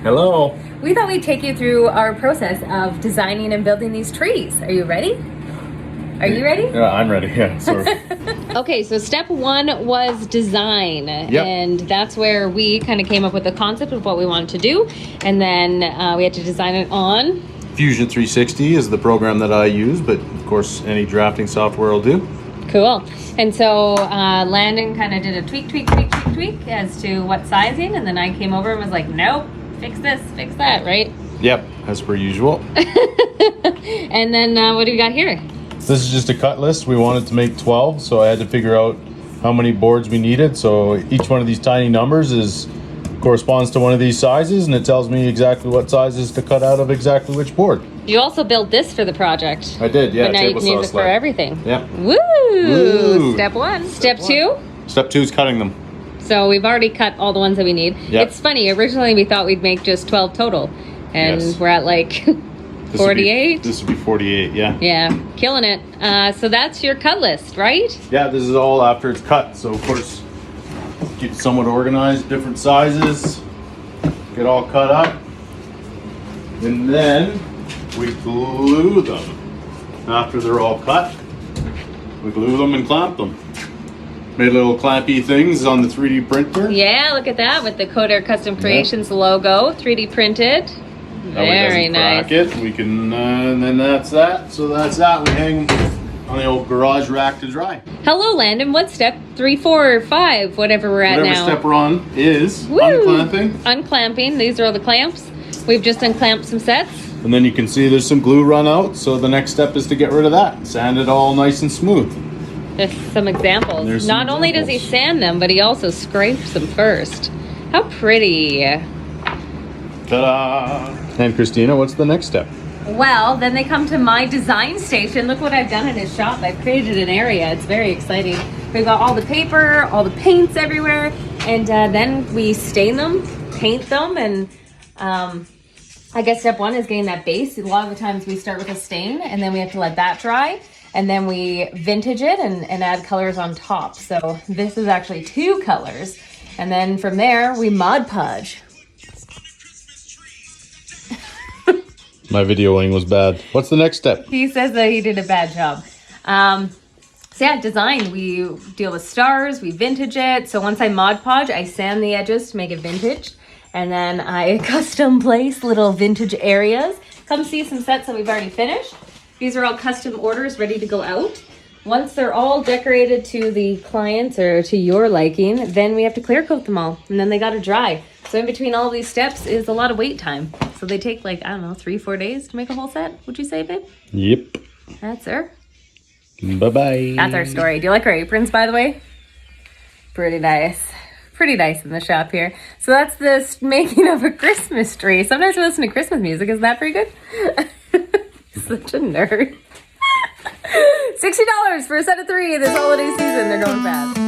Hello. We thought we'd take you through our process of designing and building these trees. Are you ready? Are you ready? Yeah, I'm ready. Yeah, sort of. Okay, so step one was design. Yep. And that's where we kind of came up with the concept of what we wanted to do. And then we had to design it on. Fusion 360 is the program that I use, but of course any drafting software will do. Cool. And so Landon kind of did a tweak as to what sizing. And then I came over and was like, nope, fix this, fix that, right? Yep, as per usual. And then what do we got here? This is just a cut list. We wanted to make 12, so I had to figure out how many boards we needed. So each one of these tiny numbers corresponds to one of these sizes, and it tells me exactly what sizes to cut out of exactly which board. You also built this for the project. I did, yeah. But now you can use it for everything. Yep. Woo! Woo. Step one. Step two? Step 2 is cutting them. So we've already cut all the ones that we need. Yep. It's funny, originally we thought we'd make just 12 total. And Yes. we're at like 48. This would be 48, yeah. Yeah, killing it. So that's your cut list, right? Yeah, this is all after it's cut. So of course, keep it somewhat organized, different sizes, get all cut up. And then we glue them. After they're all cut, we glue them and clamp them. Made little clampy things on the 3D printer. Yeah, look at that with the Codair Custom Creations logo, 3D printed. Very nice. It. We can, and then that's that. So that's that. We hang them on the old garage rack to dry. Hello, Landon. What's step 3, 4, or 5, whatever we're at Whatever now? step we're on is Woo! unclamping. Unclamping. These are all the clamps. We've just unclamped some sets. And then you can see there's some glue run out. So the next step is to get rid of that. Sand it all nice and smooth. There's some examples. There's some Not only does he sand them, but he also scrapes them first. How pretty. Ta-da! And Christina, what's the next step? Well, then they come to my design station. Look what I've done in his shop. I've created an area. It's very exciting. We've got all the paper, all the paints everywhere, and then we stain them, paint them, and I guess step one is getting that base. A lot of the times we start with a stain, and then we have to let that dry, and then we vintage it and add colors on top. So this is actually 2 colors, and then from there we Mod Podge. My videoing was bad. What's the next step? He says that he did a bad job. So yeah, design. We deal with stars, we vintage it. So once I Mod Podge, I sand the edges to make it vintage. And then I custom place little vintage areas. Come see some sets that we've already finished. These are all custom orders ready to go out. Once they're all decorated to the clients or to your liking, then we have to clear coat them all. And then they gotta dry. So in between all these steps is a lot of wait time. So they take like, I don't know, 3-4 days to make a whole set. Would you say, babe? Yep. That's her. Bye-bye. That's our story. Do you like our aprons, by the way? Pretty nice. Pretty nice in the shop here. So that's the making of a Christmas tree. Sometimes we listen to Christmas music. Isn't that pretty good? Such a nerd. $60 for a set of 3 this holiday season. They're going fast.